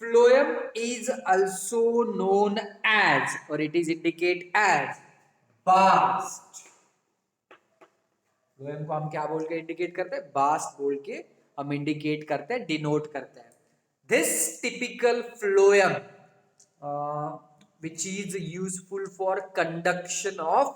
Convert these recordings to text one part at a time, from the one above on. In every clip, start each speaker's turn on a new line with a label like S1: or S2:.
S1: phloem is also known as, or it is indicate as, bast. Phloem को हम क्या बोल के इंडिकेट करते हैं? बास्ट बोल के हम इंडिकेट करते हैं, डिनोट करते हैं. This typical phloem which is useful for conduction of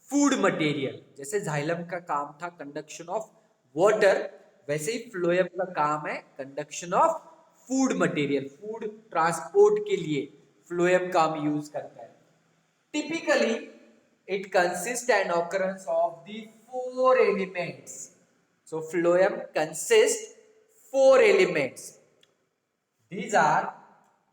S1: food material. जैसे जाइलम का काम था कंडक्शन ऑफ वाटर, वैसे ही फ्लोएम का काम है conduction of food material. Food transport के लिए फ्लोएम का हम यूज करते हैं. Typically it consists and occurrence of the four elements. So phloem consists four elements. These are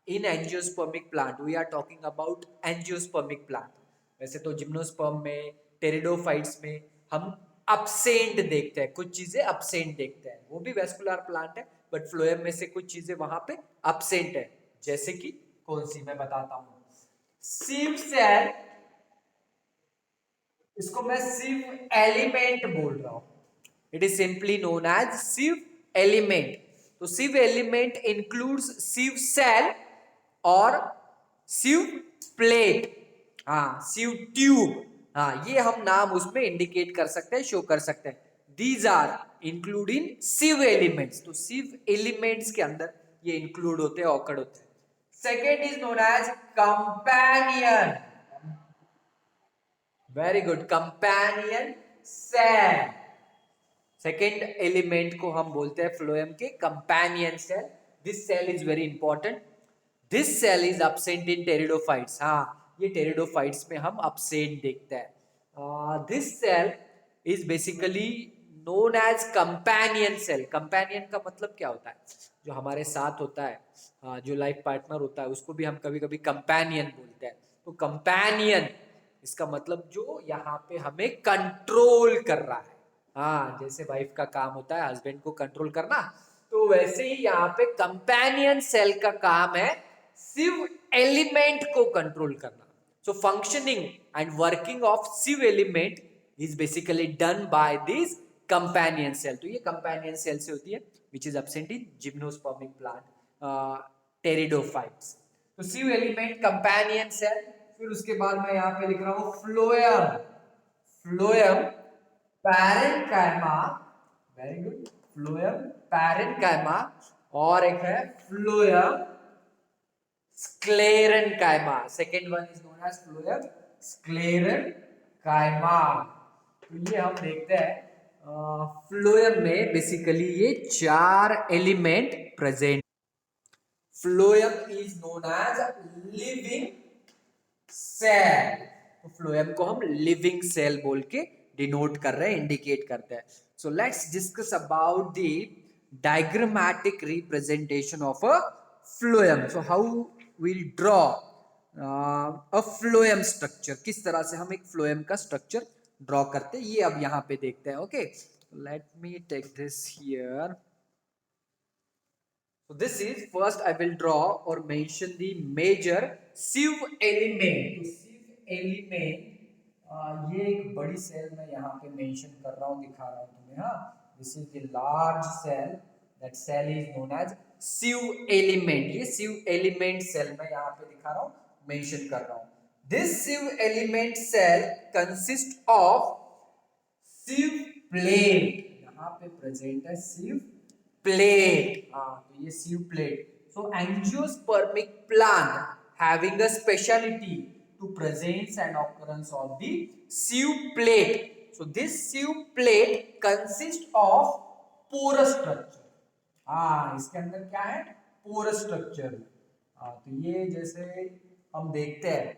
S1: in angiospermic plant. We are talking about angiospermic plant. वैसे तो gymnosperm में, pteridophytes में हम absent देखते हैं, कुछ चीजें absent देखते हैं. वो भी वेस्कुलर प्लांट है, बट फ्लोएम में से कुछ चीजें वहां पे absent है. जैसे कि कौन सी मैं बताता हूं. सिव सेल, इसको मैं सिव एलिमेंट बोल रहा हूं. It is simply known as sieve element. तो sieve element includes sieve cell और सिव प्लेट, हाँ, सिव ट्यूब, हाँ, ये हम नाम उसमें इंडिकेट कर सकते हैं, शो कर सकते हैं. These are include in sieve elements. तो सिव एलिमेंट्स के अंदर ये इंक्लूड होते हैं, ऑकर्ड होते हैं. Second is known as companion. Very good, companion cell. Second element को हम बोलते हैं फ्लोएम के companion cell. This cell is very important. This cell is absent in pteridophytes. हाँ, ये टेरिडोफाइट्स में हम absent देखते हैं. This cell is basically known as companion cell. Companion का मतलब क्या होता है? जो हमारे साथ होता है, जो लाइफ पार्टनर होता है, उसको भी हम कभी कभी कंपेनियन बोलते हैं. तो कंपेनियन इसका मतलब जो यहाँ पे हमें कंट्रोल कर रहा है. हाँ, जैसे वाइफ का काम होता है हस्बैंड को कंट्रोल करना, तो वैसे ही यहाँ पे कंपेनियन सेल का काम है सिव एलिमेंट को कंट्रोल करना. So functioning and working of sieve element is basically done by this companion cell. तो ये कंपेनियन सेल से होती है, which is absent in gymnospermic plant, pteridophytes. तो सिव एलिमेंट, कंपेनियन सेल. फिर उसके बाद मैं यहाँ पे लिख रहा हूँ phloem. Phloem parenchyma. Very good. Phloem parenchyma. और एक है phloem sclerenchyma. Second one is known as phloem sclerenchyma. तो ये हम देखते हैं फ्लोएम में बेसिकली ये चार element present. Phloem is known as living cell. तो फ्लोएम को हम लिविंग सेल बोल के डिनोट कर रहे हैं, इंडिकेट करते हैं. So let's discuss about the diagrammatic representation of a phloem. So how will draw a phloem structure. किस तरह से हम एक फ्लोएम का स्ट्रक्चर ड्रॉ करते हैं, ये अब यहाँ पे देखते हैं. Okay, let me take this here. So this is first I will draw or mention the major sieve element. तो sieve element ये एक बड़ी सेल मैं यहाँ पे मेंशन कर रहा हूँ, दिखा रहा हूँ तुम्हें. हाँ, this is the large cell. That cell is known as sieve element. ये sieve element सेल मैं यहाँ पे दिखा रहा हूँ, मेंशन कर रहा हूँ. This sieve element cell consists of sieve plate. यहाँ पे प्रेजेंट है sieve plate. हाँ, तो ये sieve plate. So angiospermic plant having a speciality to presence and occurrence of the sieve plate. So this sieve plate consists of porous structure. हाँ, इसके अंदर क्या है? porous structure. हाँ, तो ये जैसे हम देखते हैं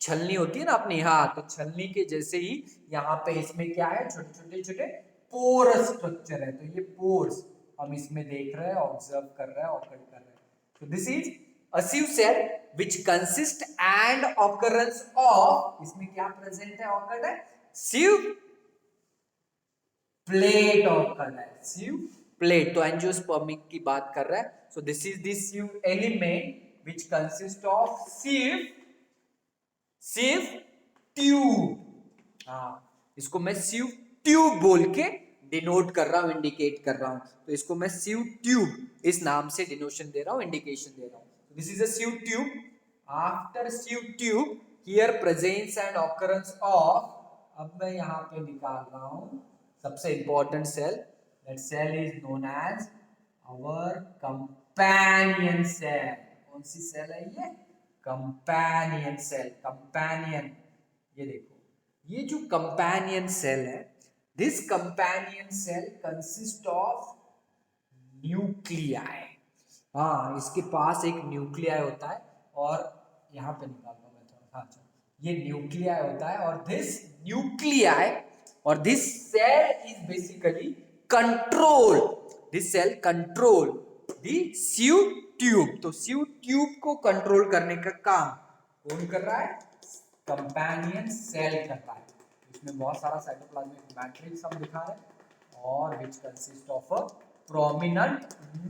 S1: छलनी होती है ना अपनी, हाँ, तो छलनी के जैसे ही यहाँ पे इसमें क्या है? छोटे छोटे छोटे पोरस स्ट्रक्चर है. तो ये पोर्स हम इसमें देख रहे हैं, ऑब्जर्व कर रहे हैं, ऑकर्ड कर रहे हैं. तो this is a sieve cell which consist and occurrence of, इसमें क्या प्रेजेंट है, ऑकर्ड है, sieve plate ऑकर्ड है, sieve plate. तो एंजियोस्पर्मिक की बात कर रहा है. So this is the sieve element which consist of sieve tube. हाँ, इसको मैं sieve ट्यूब बोल के डिनोट कर रहा हूँ, इंडिकेट कर रहा हूँ, तो इसको मैं sieve ट्यूब इस नाम से डिनोशन दे रहा हूँ, इंडिकेशन दे रहा हूँ. This is a sieve tube. After sieve tube here presence and occurrence of, अब मैं यहाँ पे निकाल रहा हूँ सबसे important cell. That cell is known as our companion cell. कौन सी सेल है ये? Companion cell. कंपेनियन, ये देखो, ये जो कंपेनियन सेल है, this companion cell consist of nuclei. हाँ, इसके पास एक न्यूक्लियाई होता है, और यहाँ पे निकाल रहा हूँ मैं थोड़ा. हाँ चलो, ये न्यूक्लियाई होता है, और दिस न्यूक्लियाई और this cell is basically control, this cell control the sieve tube. तो sieve ट्यूब को कंट्रोल करने का काम कौन कर रहा है? कंपेनियन सेल कर रहा है. इसमें बहुत सारा साइटोप्लाज्मिक मैट्रिक्स हम दिखा रहे हैं, और which consist of a prominent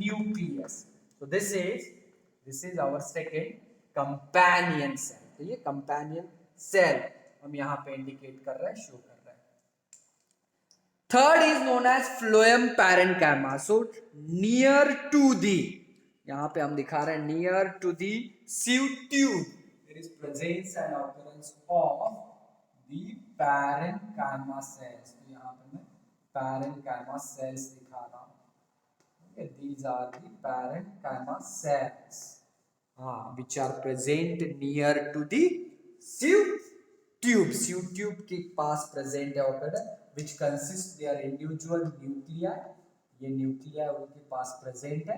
S1: nucleus. So this is our second companion cell. तो ये companion cell हम यहाँ पे इंडिकेट कर रहे हैं, शो कर रहे हैं. Third is known as phloem parenchyma. So near to the, यहाँ पे हम दिखा रहे हैं near to the sieve tube there is presence and occurrence of the parenchyma cells. तो यहाँ पे मैं पैरेन्काइमा सेल्स दिखा रहा हूँ. These are the parenchyma cells, which are present near to the sieve tube. Sieve tube के पास present है occurred है, which consists their individual nuclei. ये nuclei उनके पास present है,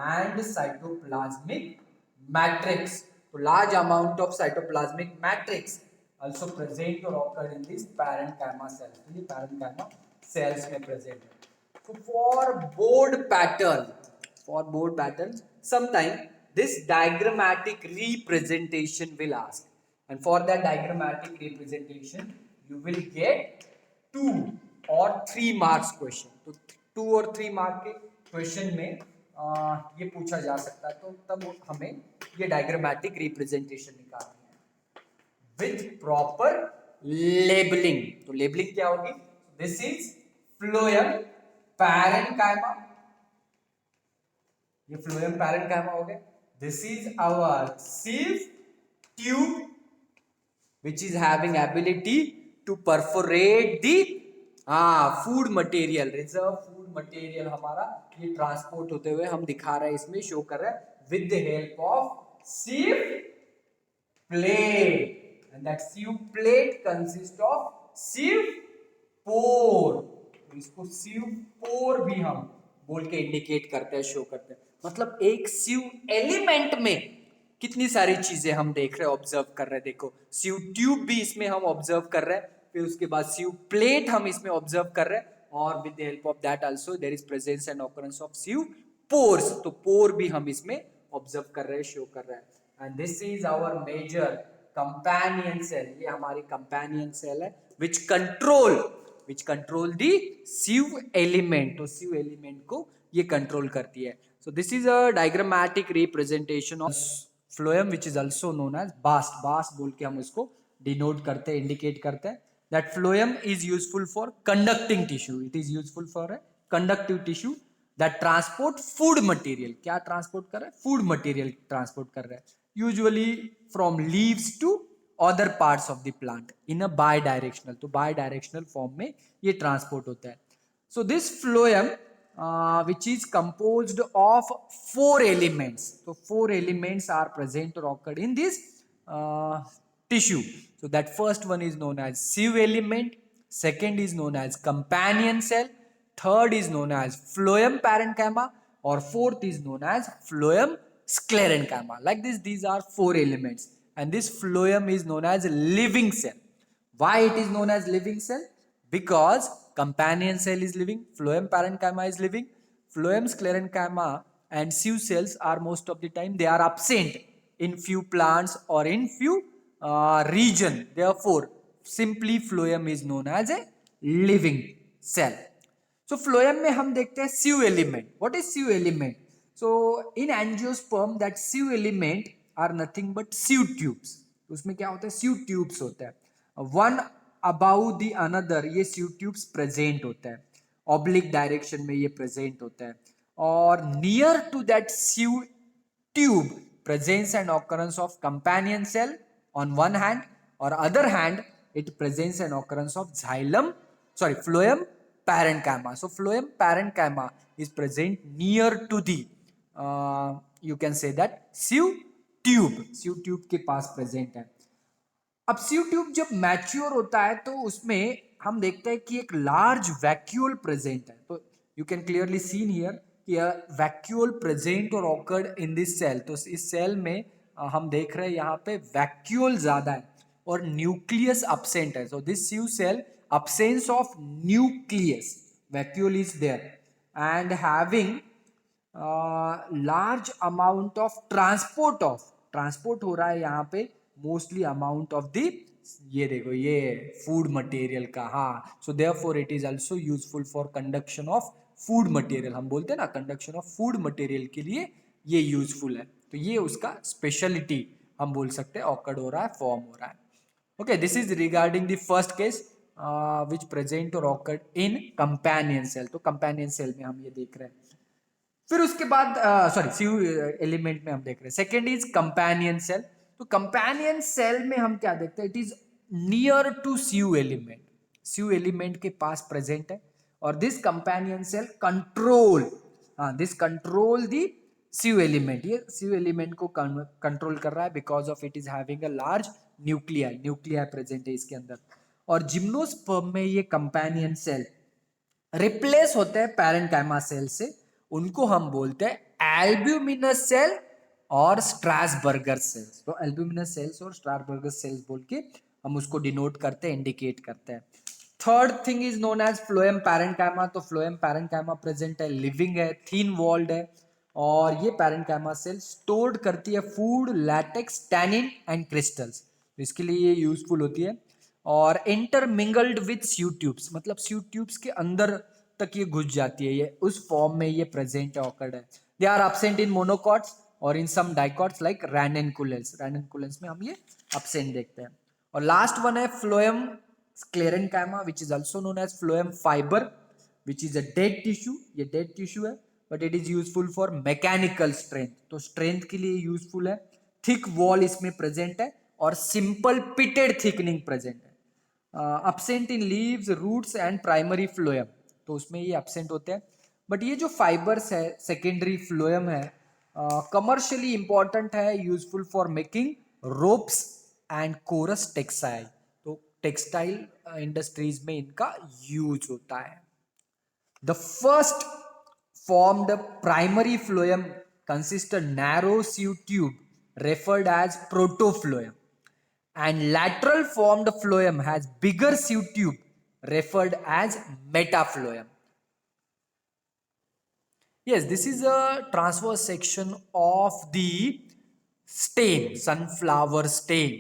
S1: and cytoplasmic matrix. तो large amount of cytoplasmic matrix also present or occurred in these parenchyma cells. तो ये parenchyma cells में present है. So for board pattern, sometime this diagrammatic representation will ask, and for that diagrammatic representation you will get 2 or 3 marks question. तो 2 और 3 mark के question में ये पूछा जा सकता है, तो तब हमें ये डायग्रामेटिक रिप्रेजेंटेशन निकालनी है विथ प्रॉपर लेबलिंग. तो लेबलिंग क्या होगी? दिस इज फ्लोएम पैरेन्काइमा, ये फ्लोएम पैरेन्काइमा हो गया. This is our sieve tube which is having ability to perforate the food material, reserve food material हमारा ये ट्रांसपोर्ट होते हुए हम दिखा रहे हैं, इसमें शो कर रहे हैं with the help of sieve plate. And that sieve plate consists of sieve pore. तो इसको sieve pore भी हम बोल के इंडिकेट करते हैं, शो करते हैं. मतलब एक sieve एलिमेंट में कितनी सारी चीजें हम देख रहे हैं, ऑब्जर्व कर रहे हैं. देखो, sieve ट्यूब भी इसमें हम ऑब्जर्व कर रहे हैं, फिर उसके बाद sieve प्लेट हम इसमें ऑब्जर्व कर रहे हैं, और with the help of that also there is presence and occurrence of sieve pores. तो पोर भी हम इसमें ऑब्जर्व कर रहे हैं, शो कर रहे हैं. And this is our major companion cell. ये हमारी कंपेनियन सेल है which control the sieve element. तो sieve एलिमेंट को ये कंट्रोल करती है. So this is a diagrammatic representation of phloem which is also known as bast. Bast बोल के हम इसको denote करते हैं, indicate करते हैं. That phloem is useful for conducting tissue. It is useful for a conductive tissue that transport food material. क्या transport कर रहा है? Food material transport कर रहा है. Usually from leaves to other parts of the plant in a bidirectional. तो bidirectional form में ये transport होता है. So this phloem which is composed of 4 elements. So 4 elements are present or occurred in this tissue. So that first one is known as sieve element, second is known as companion cell, third is known as phloem parenchyma, or fourth is known as phloem sclerenchyma. Like this, these are 4 elements, and this phloem is known as living cell. Why it is known as living cell? Because companion cell is living, phloem parenchyma is living, phloem sclerenchyma and sieve cells are most of the time they are absent in few plants or in few region. Therefore, simply phloem is known as a living cell. So phloem में हम देखते हैं sieve element. What is sieve element? So in angiosperm that sieve element are nothing but sieve tubes. तो उसमें क्या होता है? sieve tubes होता है. One above the another ये sieve tubes present होता है, ऑब्लिक डायरेक्शन में ये प्रेजेंट होता है. और near to that sieve tube presents an occurrence of companion cell on one hand, or other hand it presents an occurrence of phloem parenchyma. So phloem parenchyma is present near to the you can say that sieve tube के पास present है. अब sieve tube जब mature होता है तो उसमें हम देखते हैं कि एक लार्ज वैक्यूल प्रेजेंट है. तो you can clearly seen here कि वैक्यूल प्रेजेंट और ऑकर्ड इन दिस सेल. तो इस सेल में हम देख रहे हैं यहाँ पे वैक्यूल ज्यादा है और न्यूक्लियस absent है. So this sieve cell absence of nucleus, vacuole is there and having large amount of transport हो रहा है यहाँ पे मोस्टली अमाउंट ऑफ द, ये देखो ये फूड मटेरियल का. हाँ, so therefore it is also useful for conduction of food material. हम बोलते हैं ना कंडक्शन ऑफ फूड मटेरियल के लिए ये यूजफुल है. तो ये उसका स्पेशलिटी हम बोल सकते हैं, ऑकर्ड हो रहा है, फॉर्म हो रहा है. Okay, this is regarding the first case which present और ऑकर्ड इन कंपेनियन सेल. तो कंपेनियन सेल में हम ये देख रहे हैं. फिर उसके बाद सीव एलिमेंट में हम देख रहे हैं सेकेंड इज कंपेनियन सेल. तो कंपेनियन सेल में हम क्या देखते हैं, it is near to sieve element. Sieve element के पास प्रेजेंट है और this companion cell this control the sieve element. ये सीव एलिमेंट को कंट्रोल कर रहा है because of it is having a large nucleus present है इसके अंदर. और जिम्नोस्पर्म में ये कंपेनियन सेल रिप्लेस होते हैं पैरेंकाइमा सेल से. उनको हम बोलते हैं एल्ब्यूमिनस सेल और स्ट्रासबर्गर सेल्स. तो एल्ब्यूमिनस सेल्स और स्ट्रासबर्गर सेल्स बोल के हम उसको डिनोट करते हैं, इंडिकेट करते हैं. Third thing is known as phloem parenchyma. तो फ्लोएम पैरेंकाइमा प्रेजेंट है, लिविंग है, थिन वॉल्ड है और ये पैरेंकाइमा सेल स्टोर्ड करती है food, latex, tannin and crystals. इसके लिए ये यूजफुल होती है. और इंटरमिंगल्ड विथ स्यू ट्यूब्स, मतलब स्यू ट्यूब्स के अंदर तक ये घुस जाती है. ये उस फॉर्म में ये प्रेजेंट है, ऑकर्ड है. They are absent in monocots और इन सम डाइकॉट्स लाइक रैननकुलेंस. रैननकुलेंस में हम ये एब्सेंट देखते हैं. और लास्ट वन है phloem sclerenchyma which is also known as phloem fibre which is a dead tissue. ये डेड टिश्यू है but it is useful for mechanical strength. तो स्ट्रेंथ के लिए यूजफुल है. थिक वॉल इसमें प्रेजेंट है और सिंपल पिटेड थिकनिंग प्रेजेंट है. absent in leaves, roots and primary phloem. तो उसमें ये absent होते हैं. बट ये जो फाइबर्स है सेकेंडरी फ्लोएम है, कमर्शियली इंपॉर्टेंट है, useful for making ropes and coarse textile. तो टेक्सटाइल इंडस्ट्रीज में इनका यूज होता है. The first formed primary phloem consists a narrow sieve tube referred as protophlloem, and lateral formed phloem has bigger sieve tube referred as metaphlloem. Yes, this is a transverse section of the stem, sunflower stem,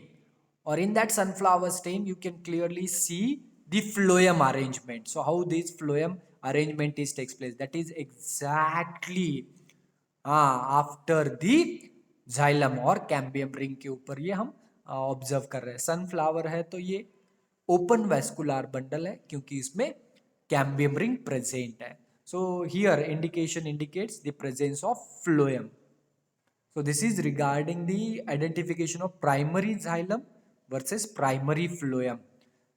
S1: or in that sunflower stem you can clearly see the phloem arrangement. So how this phloem arrangement is takes place, that is exactly after the xylem और cambium ring के ऊपर ये हम observe कर रहे हैं. Sunflower है तो ये ओपन वेस्कुलर बंडल है क्योंकि इसमें कैम्बियम रिंग प्रेजेंट है. So here indication indicates the presence of phloem. So this is regarding the identification of primary xylem versus primary phloem.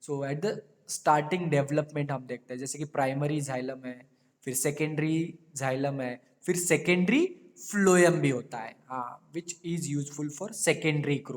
S1: So at the starting development हम देखते हैं जैसे कि primary xylem है, फिर सेकेंडरी जाइलम है, फिर सेकेंडरी फ्लोएम भी होता है, which is useful for secondary growth.